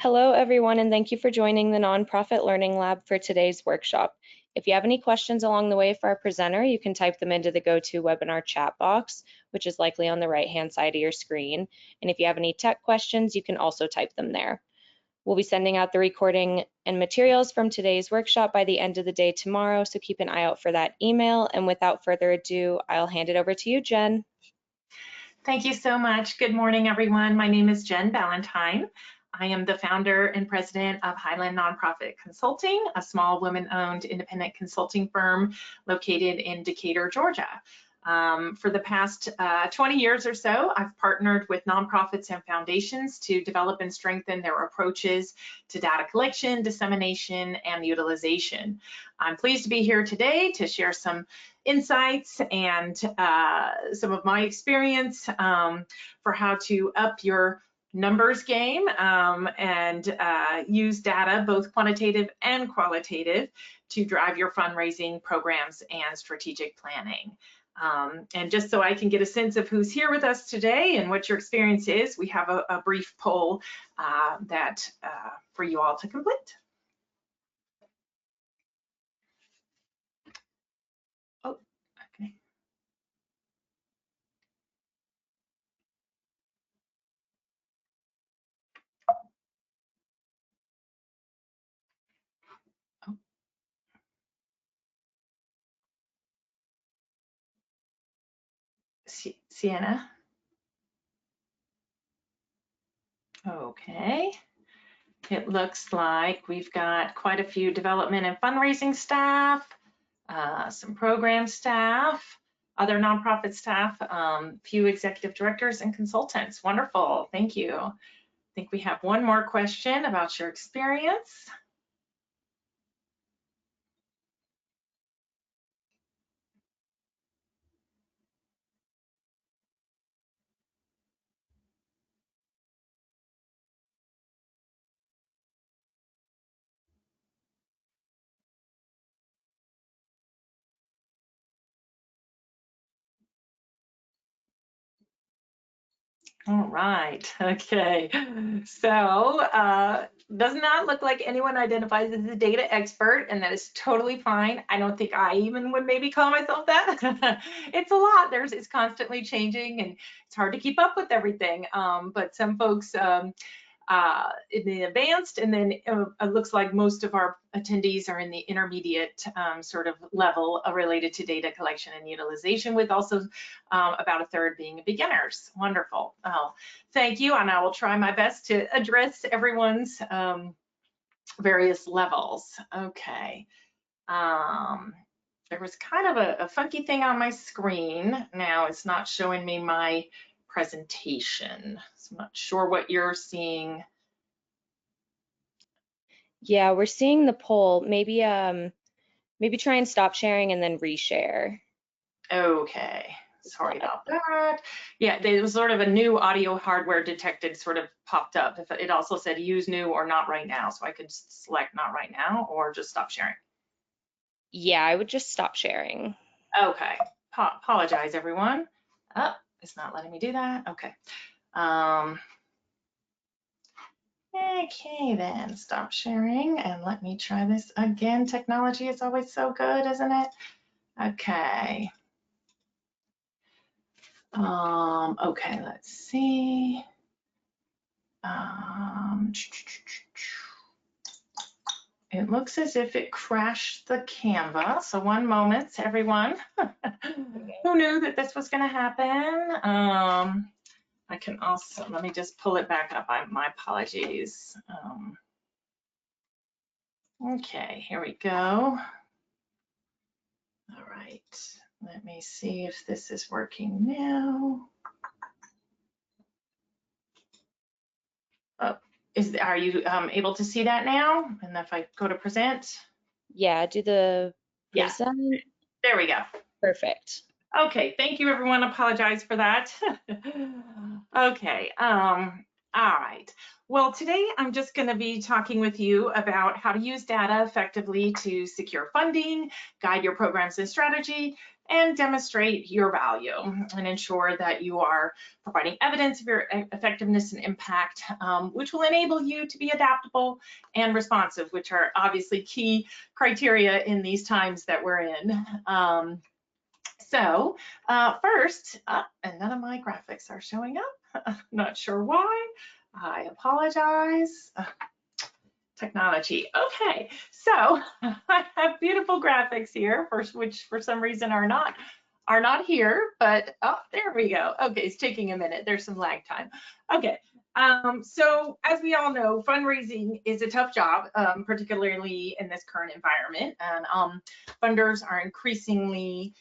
Hello, everyone, and thank you for joining the Nonprofit Learning Lab for today's workshop. If you have any questions along the way for our presenter, you can type them into the GoToWebinar chat box, which is likely on the right-hand side of your screen. And if you have any tech questions, you can also type them there. We'll be sending out the recording and materials from today's workshop by the end of the day tomorrow, so keep an eye out for that email. And without further ado, I'll hand it over to you, Jen. Thank you so much. Good morning, everyone. My name is Jen Ballantyne. I am the founder and president of Highland Nonprofit Consulting, a small women-owned independent consulting firm located in Decatur, Georgia. For the past 20 years or so, I've partnered with nonprofits and foundations to develop and strengthen their approaches to data collection, dissemination, and utilization. I'm pleased to be here today to share some insights and some of my experience for how to up your numbers game and use data, both quantitative and qualitative, to drive your fundraising programs and strategic planning. And just so I can get a sense of who's here with us today and what your experience is, we have a brief poll that for you all to complete. Oh, okay. Oh. Sienna. Okay. It looks like we've got quite a few development and fundraising staff, some program staff, other nonprofit staff, few executive directors and consultants. Wonderful, thank you. I think we have one more question about your experience. All right, okay. So does not look like anyone identifies as a data expert, and that is totally fine. I don't think I even would maybe call myself that. It's a lot, it's constantly changing and it's hard to keep up with everything. But some folks in the advanced, and then it looks like most of our attendees are in the intermediate sort of level related to data collection and utilization, with also about a third being beginners. Wonderful. Oh, thank you, and I will try my best to address everyone's various levels. Okay. There was kind of a funky thing on my screen. Now it's not showing me my presentation. So I'm not sure what you're seeing. Yeah, we're seeing the poll. Maybe try and stop sharing and then reshare. Okay, sorry about that. Yeah, there was sort of a new audio hardware detected sort of popped up. It also said use new or not right now. So I could select not right now or just stop sharing. Yeah, I would just stop sharing. Okay, apologize everyone. Oh, it's not letting me do that. Okay. Okay then, stop sharing and let me try this again. Technology is always so good, isn't it? Okay. Okay, let's see. It looks as if it crashed the Canva. So one moment, everyone. Who knew that this was going to happen? I can also, let me just pull it back up. My apologies. Okay, here we go. All right, let me see if this is working now. Oh, are you able to see that now? And if I go to present? Yeah, do the present. Yeah, there we go. Perfect. Okay, thank you everyone. Apologize for that. Okay, All right. Well, today I'm just going to be talking with you about how to use data effectively to secure funding, guide your programs and strategy, and demonstrate your value and ensure that you are providing evidence of your effectiveness and impact, which will enable you to be adaptable and responsive, which are obviously key criteria in these times that we're in. First, and none of my graphics are showing up. Not sure why. I apologize. Technology. Okay, so I have beautiful graphics here, which for some reason are not here, but oh, there we go. Okay, it's taking a minute. There's some lag time. Okay. So as we all know, fundraising is a tough job, particularly in this current environment, and funders are increasingly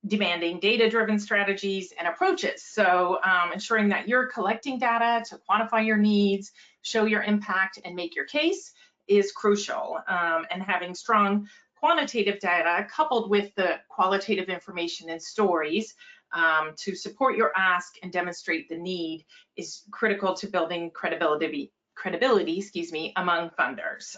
demanding data-driven strategies and approaches. So ensuring that you're collecting data to quantify your needs, show your impact, and make your case is crucial. And having strong quantitative data coupled with the qualitative information and stories to support your ask and demonstrate the need is critical to building credibility, among funders.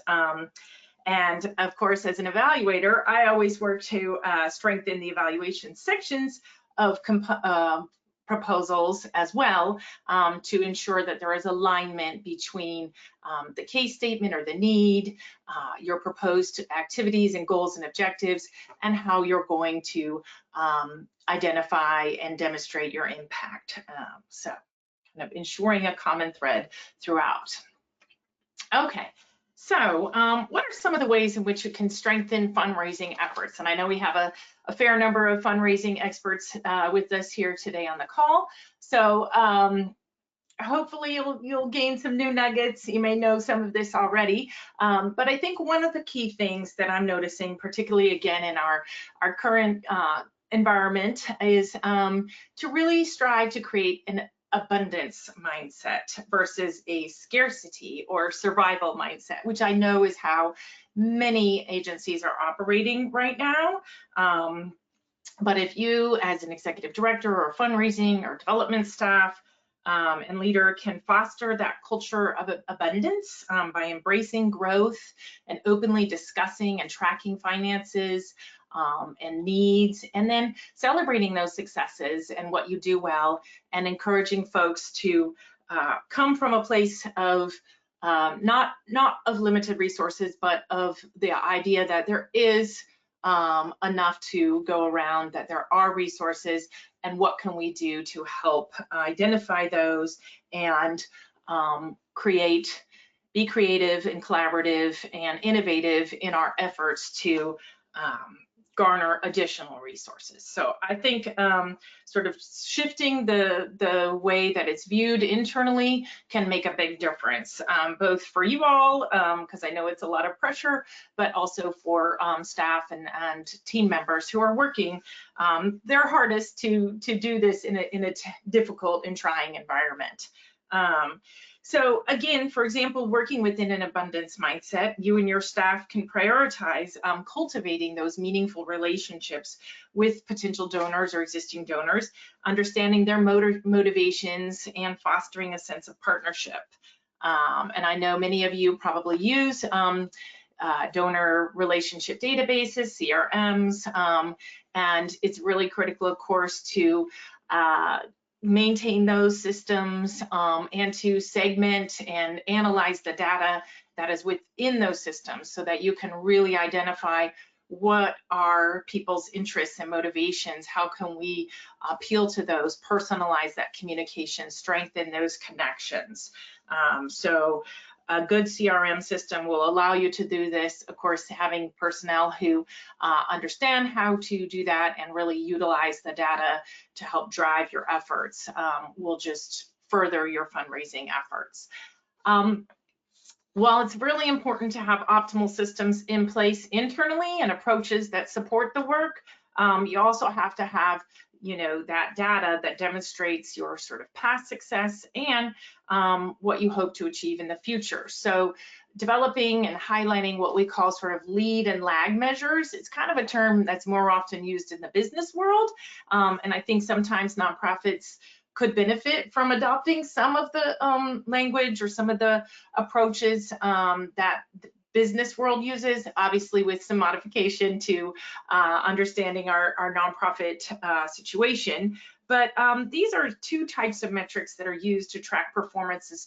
And of course, as an evaluator, I always work to strengthen the evaluation sections of proposals as well to ensure that there is alignment between the case statement or the need, your proposed activities and goals and objectives, and how you're going to identify and demonstrate your impact. So kind of ensuring a common thread throughout. Okay. So what are some of the ways in which you can strengthen fundraising efforts? And I know we have a fair number of fundraising experts with us here today on the call. So hopefully you'll gain some new nuggets. You may know some of this already, but I think one of the key things that I'm noticing, particularly again in our current environment, is to really strive to create an abundance mindset versus a scarcity or survival mindset, which I know is how many agencies are operating right now. But if you, as an executive director or fundraising or development staff and leader, can foster that culture of abundance by embracing growth and openly discussing and tracking finances, and needs, and then celebrating those successes and what you do well, and encouraging folks to come from a place of not of limited resources, but of the idea that there is enough to go around, that there are resources, and what can we do to help identify those and be creative and collaborative and innovative in our efforts to garner additional resources. So I think sort of shifting the way that it's viewed internally can make a big difference, both for you all, because I know it's a lot of pressure, but also for staff and team members who are working their hardest to do this in a difficult and trying environment. So again, for example, working within an abundance mindset, you and your staff can prioritize cultivating those meaningful relationships with potential donors or existing donors, understanding their motivations and fostering a sense of partnership. And I know many of you probably use donor relationship databases, CRMs, and it's really critical, of course, to maintain those systems and to segment and analyze the data that is within those systems so that you can really identify what are people's interests and motivations, how can we appeal to those, personalize that communication, strengthen those connections. So a good CRM system will allow you to do this. Of course, having personnel who understand how to do that and really utilize the data to help drive your efforts will just further your fundraising efforts. While it's really important to have optimal systems in place internally and approaches that support the work, you also have to have that data that demonstrates your sort of past success and what you hope to achieve in the future. So developing and highlighting what we call sort of lead and lag measures. It's kind of a term that's more often used in the business world. And I think sometimes nonprofits could benefit from adopting some of the language or some of the approaches that the business world uses, obviously with some modification to understanding our nonprofit situation. But these are two types of metrics that are used to track performances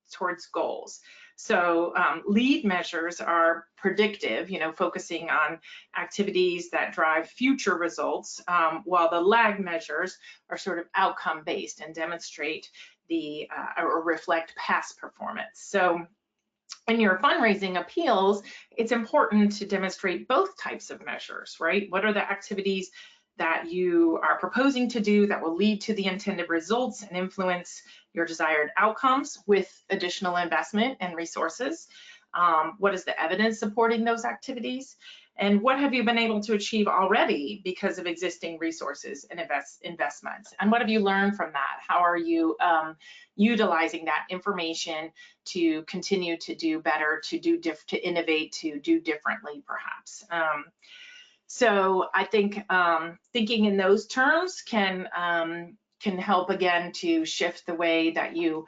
towards goals. So lead measures are predictive, focusing on activities that drive future results, while the lag measures are sort of outcome-based and demonstrate the or reflect past performance. So in your fundraising appeals, it's important to demonstrate both types of measures, right? What are the activities that you are proposing to do that will lead to the intended results and influence your desired outcomes with additional investment and resources? What is the evidence supporting those activities? And what have you been able to achieve already because of existing resources and investments? And what have you learned from that? How are you utilizing that information to continue to do better, to innovate, to do differently, perhaps? So I think thinking in those terms can help again to shift the way that you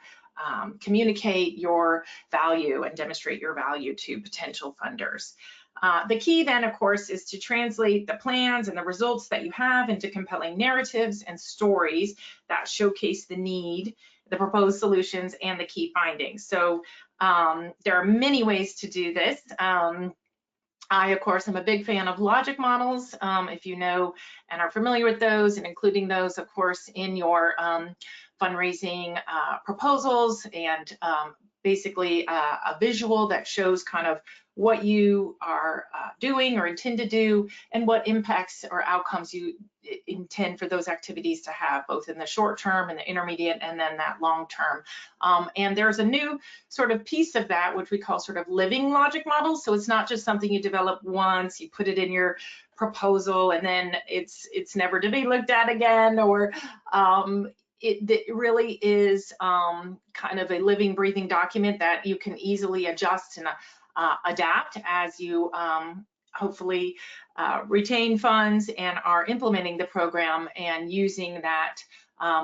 communicate your value and demonstrate your value to potential funders. The key then, of course, is to translate the plans and the results that you have into compelling narratives and stories that showcase the need, the proposed solutions, and the key findings. So there are many ways to do this. I, of course, am a big fan of logic models, if you know and are familiar with those, and including those, of course, in your fundraising proposals, and basically a visual that shows kind of what you are doing or intend to do, and what impacts or outcomes you intend for those activities to have, both in the short term and the intermediate, and then that long term. And there's a new sort of piece of that, which we call sort of living logic models. So it's not just something you develop once, you put it in your proposal, and then it's never to be looked at again, or it really is kind of a living, breathing document that you can easily adjust and adapt as you hopefully retain funds and are implementing the program, and using that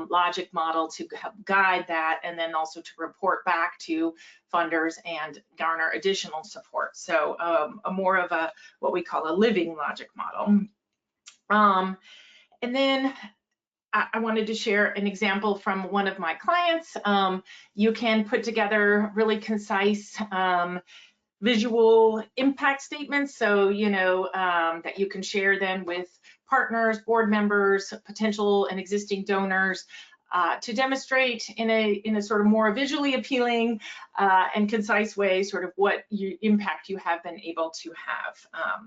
logic model to help guide that, and then also to report back to funders and garner additional support. So a more of a what we call a living logic model. And then I wanted to share an example from one of my clients. You can put together really concise visual impact statements, so that you can share then with partners, board members, potential and existing donors, to demonstrate in a sort of more visually appealing and concise way sort of what impact you have been able to have.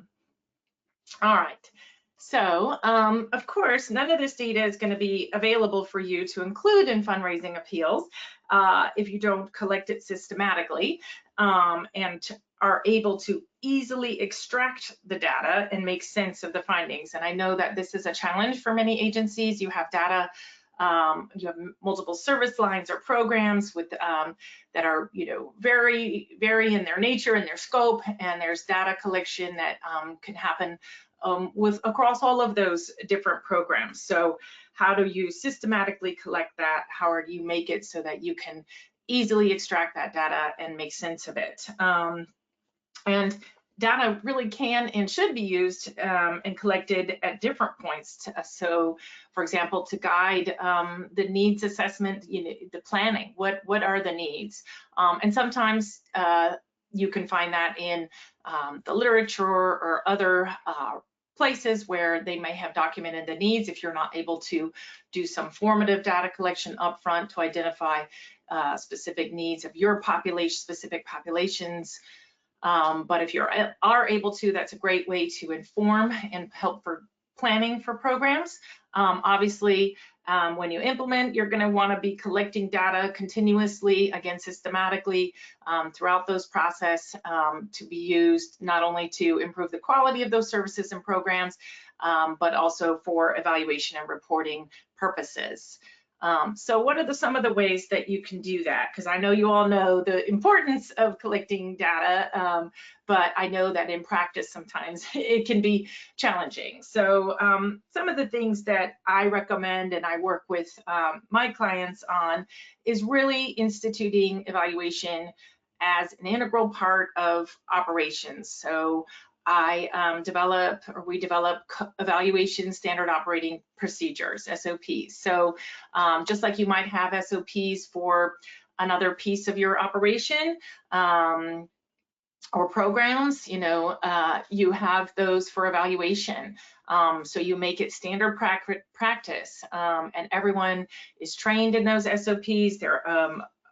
All right. So, of course, none of this data is going to be available for you to include in fundraising appeals if you don't collect it systematically, and are able to easily extract the data and make sense of the findings. And I know that this is a challenge for many agencies. You have data, you have multiple service lines or programs with that are vary in their nature and their scope, and there's data collection that can happen with across all of those different programs. So how do you systematically collect that? How do you make it so that you can easily extract that data and make sense of it? And data really can and should be used and collected at different points. So, for example, to guide the needs assessment, the planning. What are the needs? And sometimes you can find that in the literature or other places where they may have documented the needs if you're not able to do some formative data collection upfront to identify specific needs of your population, specific populations. But if you are able to, that's a great way to inform and help for planning for programs. Obviously, when you implement, you're going to want to be collecting data continuously, again, systematically throughout those process to be used not only to improve the quality of those services and programs, but also for evaluation and reporting purposes. So what are some of the ways that you can do that? Because I know you all know the importance of collecting data, but I know that in practice sometimes it can be challenging. So some of the things that I recommend and I work with my clients on is really instituting evaluation as an integral part of operations. So we develop evaluation standard operating procedures, SOPs. So just like you might have SOPs for another piece of your operation or programs, you have those for evaluation. So you make it standard practice, and everyone is trained in those SOPs. They're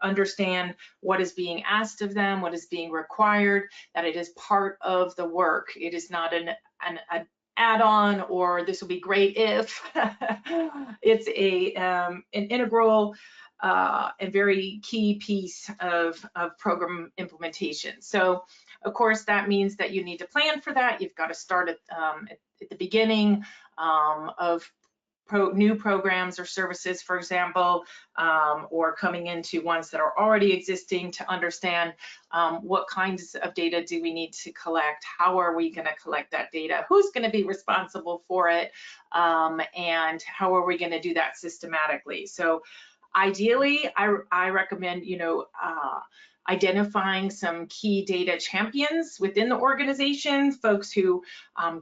understand what is being asked of them, what is being required, that it is part of the work. It is not an add-on, or this will be great if. It's an integral and very key piece of program implementation. So of course that means that you need to plan for that. You've got to start at the beginning of new programs or services, for example, or coming into ones that are already existing, to understand what kinds of data do we need to collect, how are we going to collect that data, who's going to be responsible for it, and how are we going to do that systematically. So ideally, I recommend, identifying some key data champions within the organization, folks who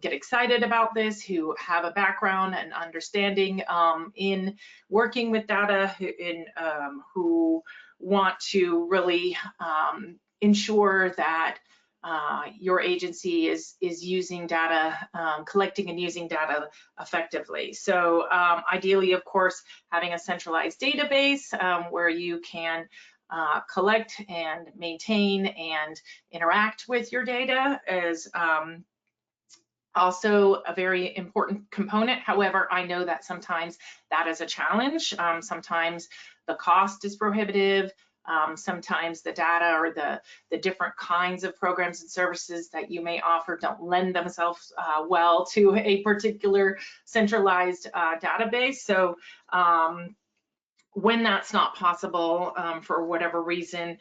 get excited about this, who have a background and understanding in working with data, who want to really ensure that your agency is using data, collecting and using data effectively. So ideally, of course, having a centralized database where you can collect and maintain and interact with your data is also a very important component. However, I know that sometimes that is a challenge. Sometimes the cost is prohibitive. Sometimes the data or the different kinds of programs and services that you may offer don't lend themselves well to a particular centralized database. So when that's not possible for whatever reason,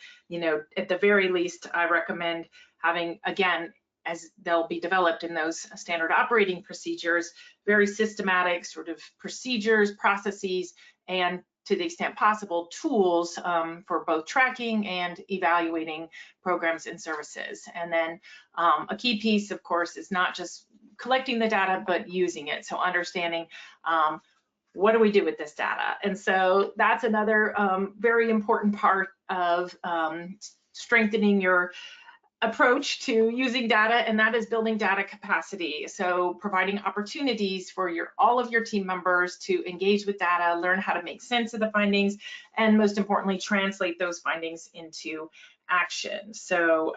at the very least, I recommend having, again, as they'll be developed in those standard operating procedures, very systematic sort of procedures, processes, and to the extent possible, tools for both tracking and evaluating programs and services. And then a key piece, of course, is not just collecting the data, but using it. So understanding what do we do with this data? And so that's another very important part of strengthening your approach to using data, and that is building data capacity. So providing opportunities for all of your team members to engage with data, learn how to make sense of the findings, and most importantly, translate those findings into action. So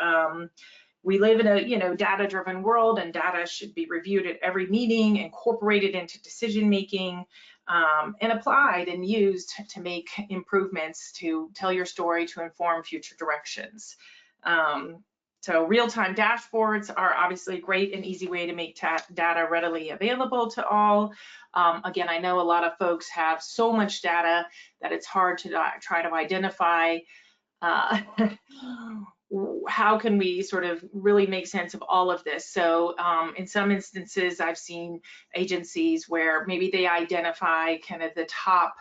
we live in a data-driven world, and data should be reviewed at every meeting, incorporated into decision making, and applied and used to make improvements, to tell your story, to inform future directions. So real-time dashboards are obviously a great and easy way to make data readily available to all. Again, I know a lot of folks have so much data that it's hard to try to identify how can we sort of really make sense of all of this. So in some instances, I've seen agencies where maybe they identify kind of the top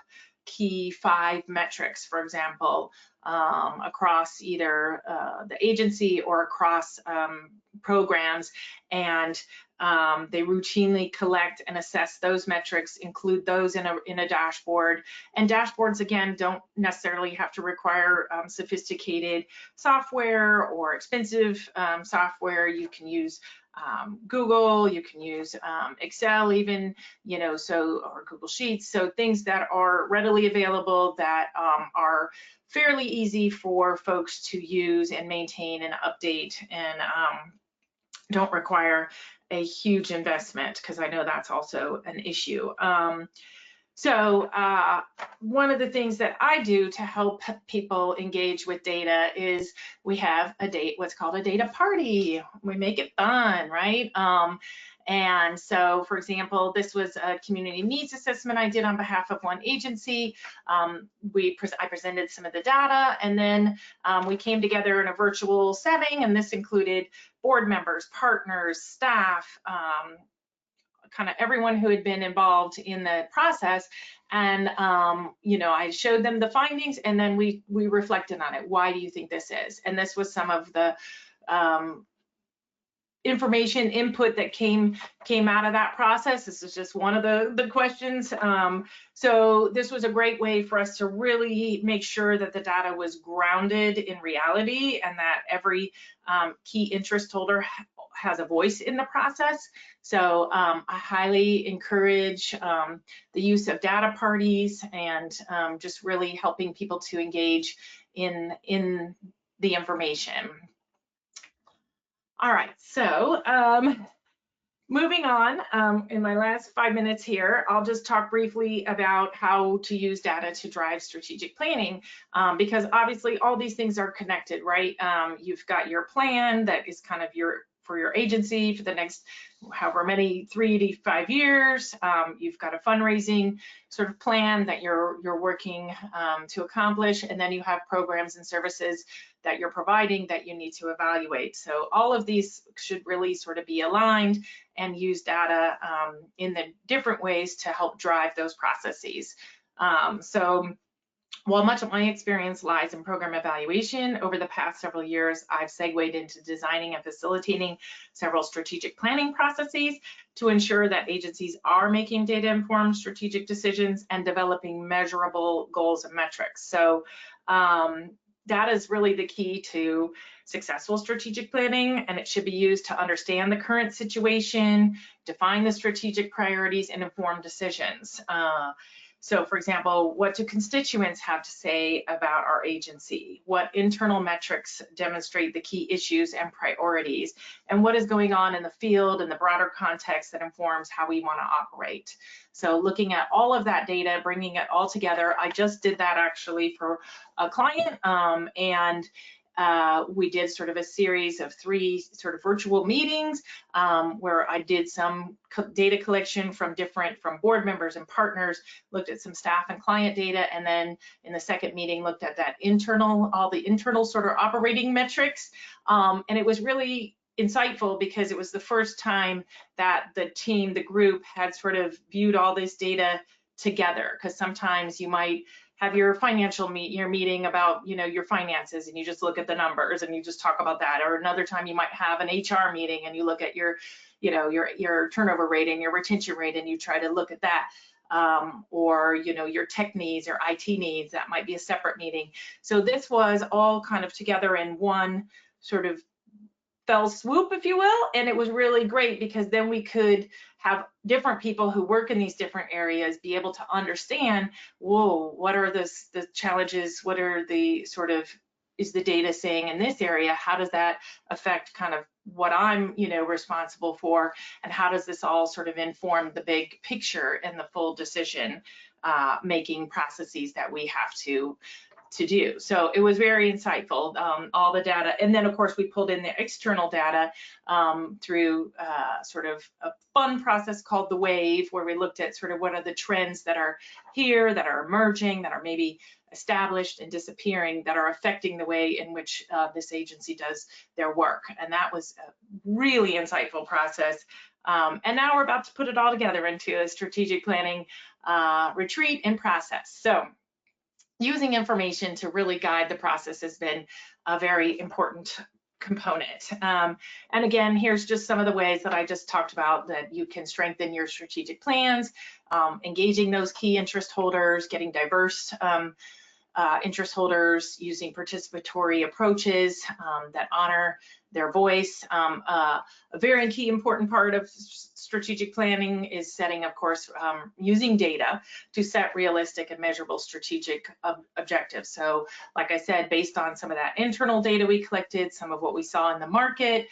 key 5 metrics, for example, across either the agency or across programs, and they routinely collect and assess those metrics, include those in a dashboard. And dashboards, again, don't necessarily have to require sophisticated software or expensive software. You can use Google, you can use Excel even, or Google Sheets. So things that are readily available, that are fairly easy for folks to use and maintain and update, and don't require a huge investment, because I know that's also an issue. So one of the things that I do to help people engage with data is we have what's called a data party. We make it fun, right? And so, for example, this was a community needs assessment I did on behalf of one agency. I presented some of the data, and then we came together in a virtual setting, and this included board members, partners, staff, kind of everyone who had been involved in the process. And I showed them the findings, and then we reflected on it. Why do you think this is? And this was some of the information input that came out of that process. This is just one of the questions. So this was a great way for us to really make sure that the data was grounded in reality, and that every key interest holder has a voice in the process. So I highly encourage the use of data parties, and just really helping people to engage in the information. All right, so moving on, in my last 5 minutes here, I'll just talk briefly about how to use data to drive strategic planning, because obviously all these things are connected, right? You've got your plan that is kind of for your agency for the next however many 3 to 5 years. You've got a fundraising sort of plan that you're working to accomplish, and then you have programs and services that you're providing that you need to evaluate. So all of these should really sort of be aligned and use data in the different ways to help drive those processes. So while much of my experience lies in program evaluation, over the past several years, I've segued into designing and facilitating several strategic planning processes to ensure that agencies are making data-informed strategic decisions and developing measurable goals and metrics. So data is really the key to successful strategic planning, and it should be used to understand the current situation, define the strategic priorities, and inform decisions. So for example, what do constituents have to say about our agency? What internal metrics demonstrate the key issues and priorities? And what is going on in the field and the broader context that informs how we want to operate? So looking at all of that data, bringing it all together. I just did that actually for a client, and we did sort of a series of 3 sort of virtual meetings where I did some data collection from board members and partners, looked at some staff and client data, and then in the second meeting looked at that all the internal sort of operating metrics. And it was really insightful because it was the first time that the group had sort of viewed all this data together, because sometimes you might have your your meeting about your finances, and you just look at the numbers and you just talk about that. Or another time you might have an HR meeting and you look at your turnover rate and your retention rate, and you try to look at that. Or your tech needs or IT needs, that might be a separate meeting. So this was all kind of together in one sort of fell swoop, if you will, and it was really great because then we could have different people who work in these different areas be able to understand, whoa, what are the challenges, what are the sort of, is the data saying in this area, how does that affect kind of what I'm responsible for, and how does this all sort of inform the big picture and the full decision making processes that we have to do. So it was very insightful, all the data. And then of course we pulled in the external data through sort of a fun process called the wave, where we looked at sort of what are the trends that are here, that are emerging, that are maybe established and disappearing, that are affecting the way in which this agency does their work. And that was a really insightful process. And now we're about to put it all together into a strategic planning retreat and process. So using information to really guide the process has been a very important component. And again, here's just some of the ways that I just talked about that you can strengthen your strategic plans, engaging those key interest holders, getting diverse interest holders, using participatory approaches that honor their voice. A very key important part of strategic planning is setting, of course, using data to set realistic and measurable strategic objectives. So like I said, based on some of that internal data we collected, some of what we saw in the market,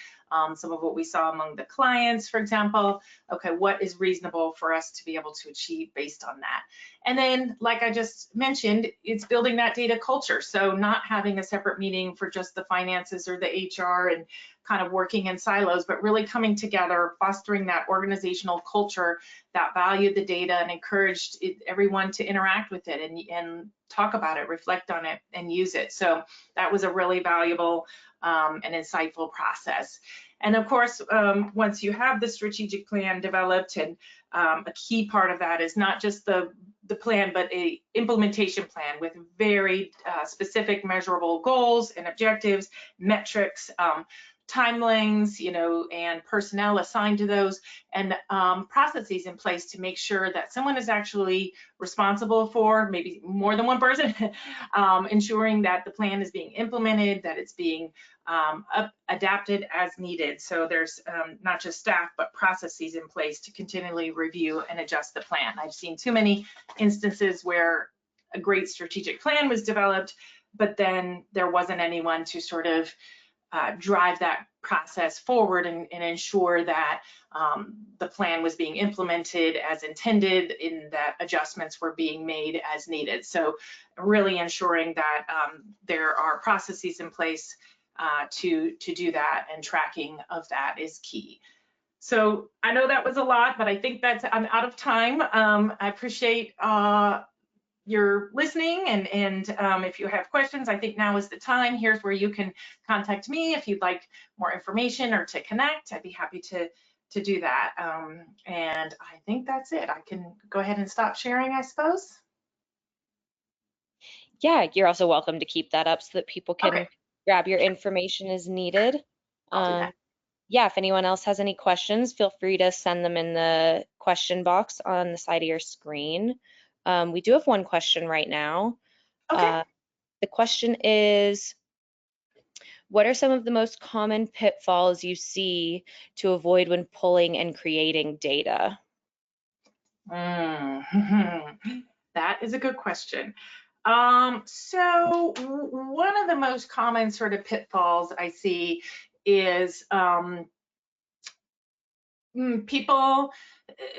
some of what we saw among the clients, for example. Okay, what is reasonable for us to be able to achieve based on that? And then, like I just mentioned, it's building that data culture. So not having a separate meeting for just the finances or the HR and kind of working in silos, but really coming together, fostering that organizational culture that valued the data and encouraged everyone to interact with it and talk about it, reflect on it, and use it. So that was a really valuable and insightful process. And of course, once you have the strategic plan developed, and a key part of that is not just the plan, but a implementation plan with very specific measurable goals and objectives, metrics, timelines, and personnel assigned to those, and processes in place to make sure that someone is actually responsible for, maybe more than one person, ensuring that the plan is being implemented, that it's being adapted as needed. So there's not just staff, but processes in place to continually review and adjust the plan. I've seen too many instances where a great strategic plan was developed, but then there wasn't anyone to sort of drive that process forward and ensure that the plan was being implemented as intended, in that adjustments were being made as needed. So really ensuring that there are processes in place to do that, and tracking of that is key. So I know that was a lot, but I think I'm out of time. I appreciate you're listening, and if you have questions, I think now is the time. Here's where you can contact me if you'd like more information or to connect. I'd be happy to do that. And I think that's it. I can go ahead and stop sharing, I suppose. Yeah, you're also welcome to keep that up so that people can Okay, grab your information as needed. I'll do that. Yeah, if anyone else has any questions, feel free to send them in the question box on the side of your screen. We do have one question right now. Okay. The question is, what are some of the most common pitfalls you see to avoid when pulling and creating data? That is a good question. So one of the most common sort of pitfalls I see is people,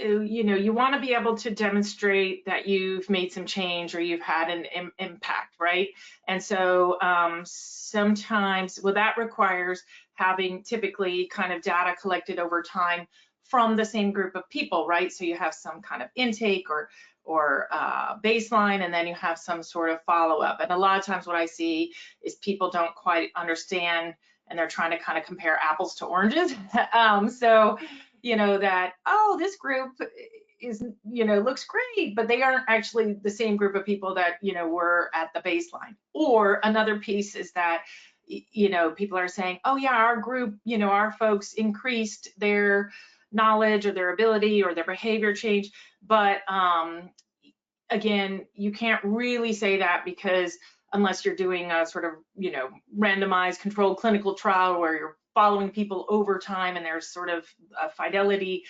you want to be able to demonstrate that you've made some change or you've had an impact, right? And so sometimes, well, that requires having typically kind of data collected over time from the same group of people, right? So you have some kind of intake or baseline, and then you have some sort of follow-up. And a lot of times what I see is people don't quite understand, and they're trying to kind of compare apples to oranges. So that, oh, this group is, looks great, but they aren't actually the same group of people that, were at the baseline. Or another piece is that, people are saying, oh yeah, our group, our folks increased their knowledge or their ability or their behavior change. But again, you can't really say that, because unless you're doing a sort of, randomized controlled clinical trial where you're following people over time and there's sort of a fidelity,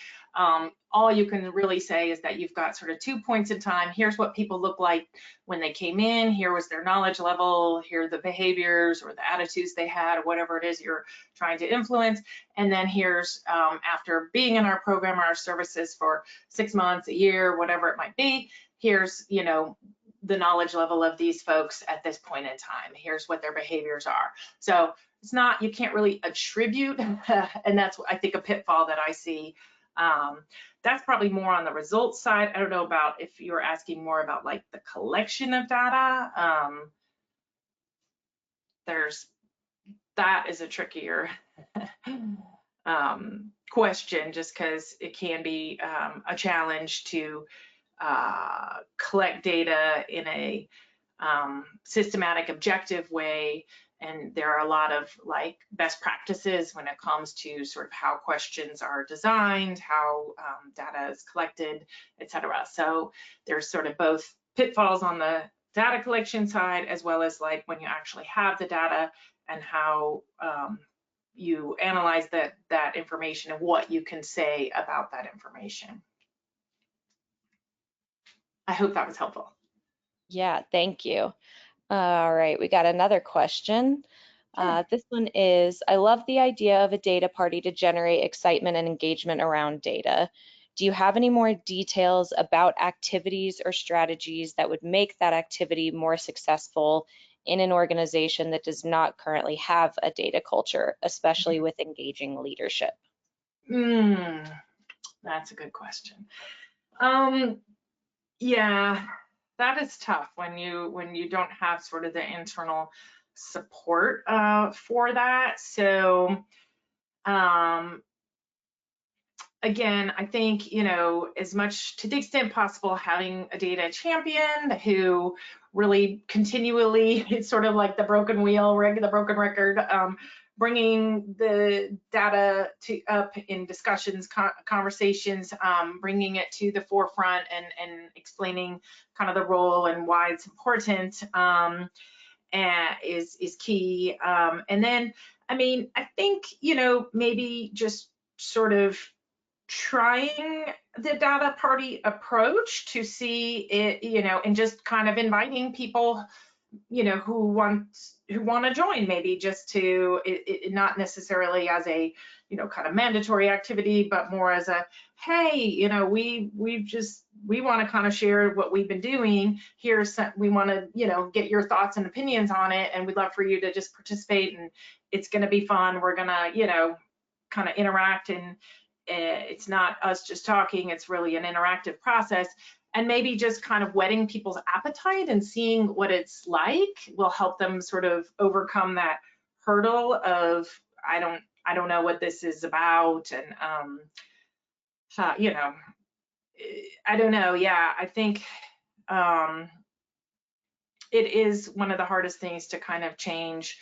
all you can really say is that you've got sort of 2 points in time. Here's what people look like when they came in. Here was their knowledge level. Here are the behaviors or the attitudes they had, or whatever it is you're trying to influence. And then here's after being in our program or our services for 6 months, a year, whatever it might be, here's, the knowledge level of these folks at this point in time. Here's what their behaviors are. So it's not, you can't really attribute, and that's, I think, a pitfall that I see. That's probably more on the results side. I don't know about if you're asking more about like the collection of data. That is a trickier question, just because it can be a challenge to collect data in a systematic, objective way. And there are a lot of like best practices when it comes to sort of how questions are designed, how data is collected, et cetera. So there's sort of both pitfalls on the data collection side, as well as like when you actually have the data and how you analyze that information and what you can say about that information. I hope that was helpful. Yeah, thank you. All right, we got another question. Sure. This one is, I love the idea of a data party to generate excitement and engagement around data. Do you have any more details about activities or strategies that would make that activity more successful in an organization that does not currently have a data culture, especially with engaging leadership? Mm, that's a good question. Um, yeah, that is tough when you don't have sort of the internal support for that. So um, again, I think, as much to the extent possible, having a data champion who really continually, it's sort of like the broken wheel, the broken record, bringing the data up in discussions, conversations, bringing it to the forefront and explaining kind of the role and why it's important is key. And then, I mean, I think, maybe just sort of trying the data party approach to see it, and just kind of inviting people, who want to join, maybe just to not necessarily as a, kind of mandatory activity, but more as a, hey, we want to kind of share what we've been doing. We want to, get your thoughts and opinions on it, and we'd love for you to just participate, and it's going to be fun. We're going to, kind of interact, and it's not us just talking, it's really an interactive process. And maybe just kind of whetting people's appetite and seeing what it's like will help them sort of overcome that hurdle of I don't know what this is about, and uh, you know I don't know. Yeah, I think um it is one of the hardest things to kind of change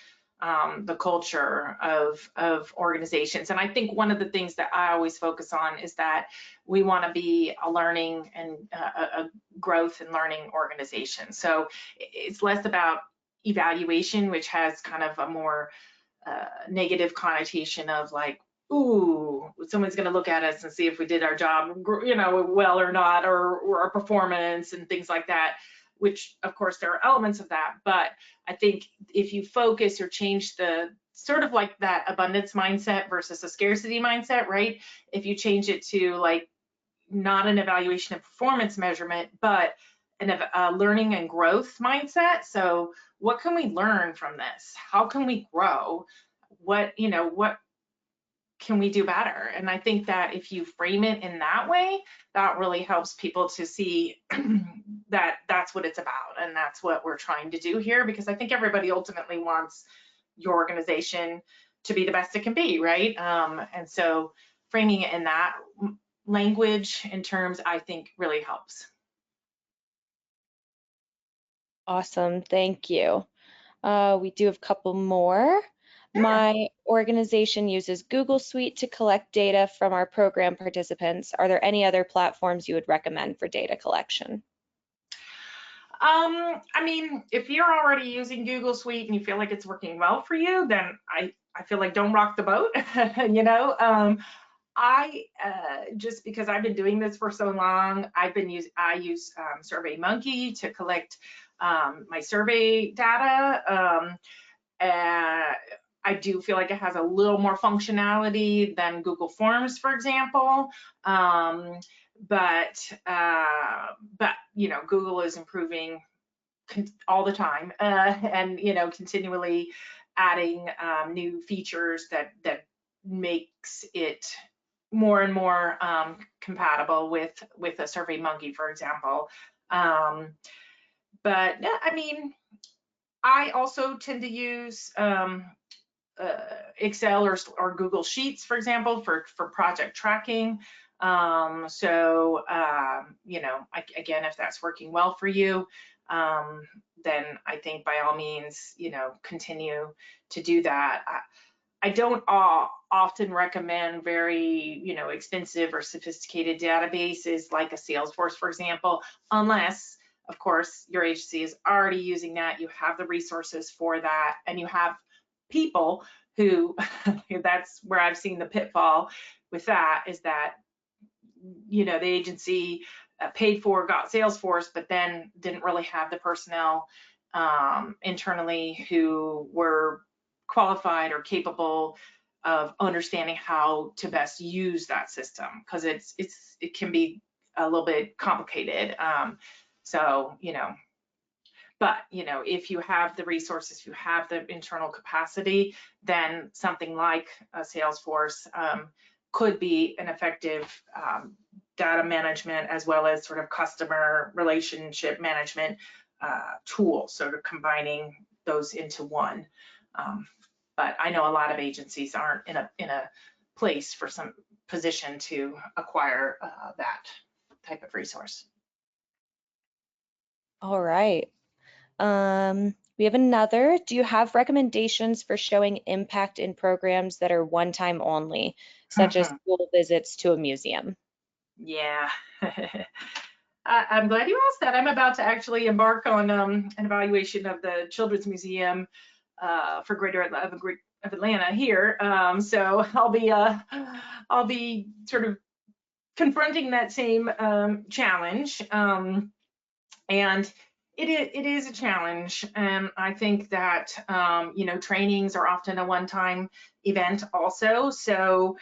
the culture of organizations. And I think one of the things that I always focus on is that we want to be a learning and a growth and learning organization. So it's less about evaluation, which has kind of a more negative connotation of like, ooh, someone's going to look at us and see if we did our job, well or not, or our performance and things like that, which of course there are elements of that. But I think if you focus or change the sort of like that abundance mindset versus a scarcity mindset, right? If you change it to like not an evaluation of performance measurement, but a learning and growth mindset. So what can we learn from this? How can we grow? What can we do better? And I think that if you frame it in that way, that really helps people to see that that's what it's about, and that's what we're trying to do here, because I think everybody ultimately wants your organization to be the best it can be, right? And so framing it in that language in terms, I think really helps. Awesome, thank you. We do have a couple more. Sure. My organization uses Google Suite to collect data from our program participants. Are there any other platforms you would recommend for data collection? I mean, if you're already using Google Suite and you feel like it's working well for you, then I feel like don't rock the boat. I just because I've been doing this for so long, I use SurveyMonkey to collect my survey data. Uh, I do feel like it has a little more functionality than Google Forms, for example. Um, but Google is improving all the time, and continually adding new features that makes it more and more compatible with a SurveyMonkey, for example. But yeah, I mean, I also tend to use Excel or Google Sheets, for example, for project tracking. Again, if that's working well for you, then I think by all means, continue to do that. I don't often recommend very, expensive or sophisticated databases like a Salesforce, for example, unless, of course, your agency is already using that, you have the resources for that, and you have people who, that's where I've seen the pitfall with that, is that, the agency got Salesforce, but then didn't really have the personnel internally who were qualified or capable of understanding how to best use that system, because it can be a little bit complicated. So, but if you have the resources, if you have the internal capacity, then something like a Salesforce could be an effective data management as well as sort of customer relationship management tool, sort of combining those into one. But I know a lot of agencies aren't in a place for some position to acquire that type of resource. All right. We have another. Do you have recommendations for showing impact in programs that are one time only, such as school visits to a museum? Yeah. I'm glad you asked that. I'm about to actually embark on an evaluation of the Children's Museum for Greater of Atlanta here. So I'll be sort of confronting that same challenge. And it is a challenge. And I think that, trainings are often a one-time event also. So,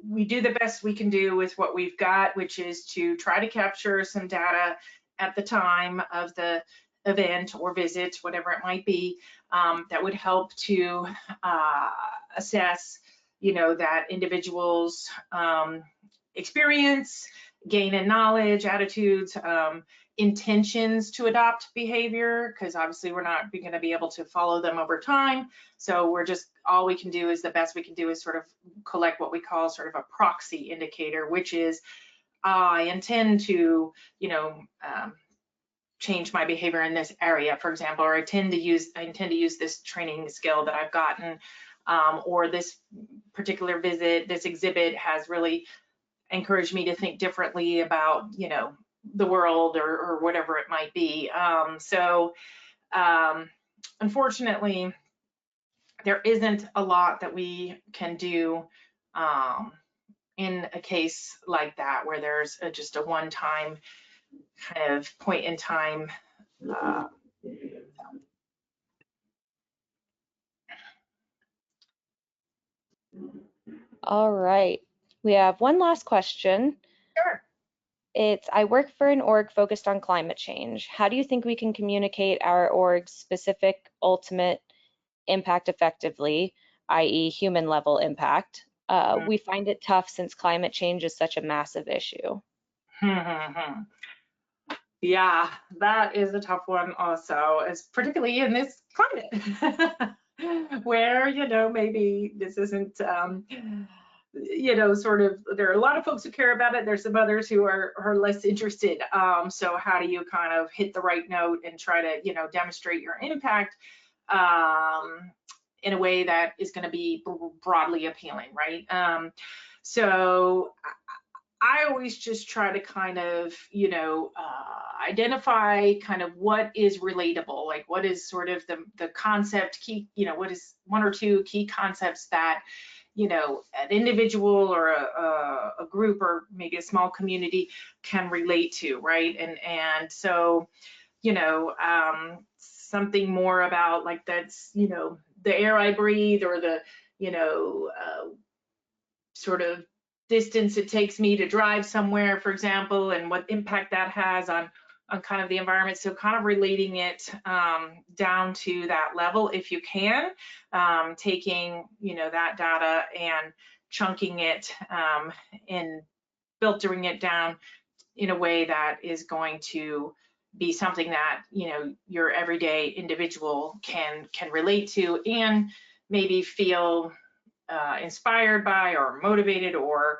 we do the best we can do with what we've got, which is to try to capture some data at the time of the event or visit, whatever it might be, that would help to assess, that individual's experience, gain in knowledge, attitudes, intentions to adopt behavior, because obviously we're not going to be able to follow them over time. So we're just, all we can do is the best we can do is sort of collect what we call sort of a proxy indicator, which is I intend to, change my behavior in this area, for example, or I intend to use this training skill that I've gotten, or this particular visit, this exhibit has really encouraged me to think differently about, the world or whatever it might be. Unfortunately, there isn't a lot that we can do in a case like that, where there's just a one-time kind of point in time. All right. We have one last question. Sure. I work for an org focused on climate change. How do you think we can communicate our org's specific ultimate impact effectively, i.e. human level impact? We find it tough since climate change is such a massive issue. Yeah, that is a tough one also, as particularly in this climate where, maybe this isn't, sort of, there are a lot of folks who care about it. There's some others who are less interested. So how do you kind of hit the right note and try to, demonstrate your impact in a way that is going to be broadly appealing, right? So I always just try to kind of, identify kind of what is relatable, like what is sort of the concept key, what is one or two key concepts that, an individual or a group or maybe a small community can relate to, right? And so, something more about like that's, the air I breathe, or the, sort of distance it takes me to drive somewhere, for example, and what impact that has on kind of the environment. So kind of relating it down to that level if you can, taking, that data and chunking it and filtering it down in a way that is going to be something that, your everyday individual can relate to and maybe feel inspired by or motivated or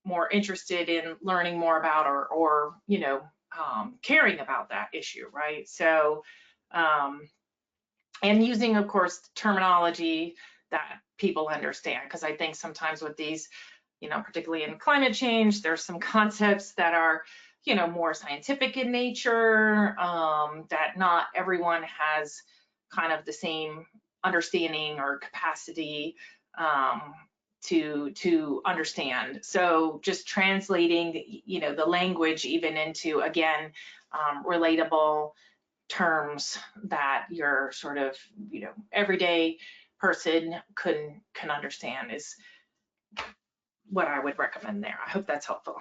more interested in learning more about or caring about that issue, right? So, and using, of course, terminology that people understand, because I think sometimes with these, particularly in climate change, there's some concepts that are, more scientific in nature, that not everyone has kind of the same understanding or capacity to understand. So just translating, the language even into, again, relatable terms that your sort of, everyday person can understand is what I would recommend there. I hope that's helpful.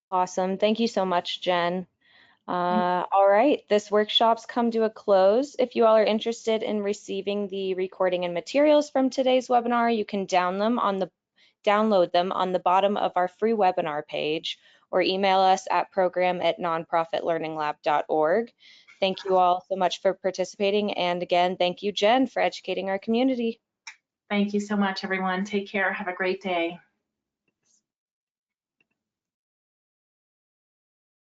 Awesome. Thank you so much, Jen. All right, this workshop's come to a close. If you all are interested in receiving the recording and materials from today's webinar, you can download them on the bottom of our free webinar page or email us at program@nonprofitlearninglab.org. Thank you all so much for participating. And again, thank you, Jen, for educating our community. Thank you so much, everyone. Take care. Have a great day.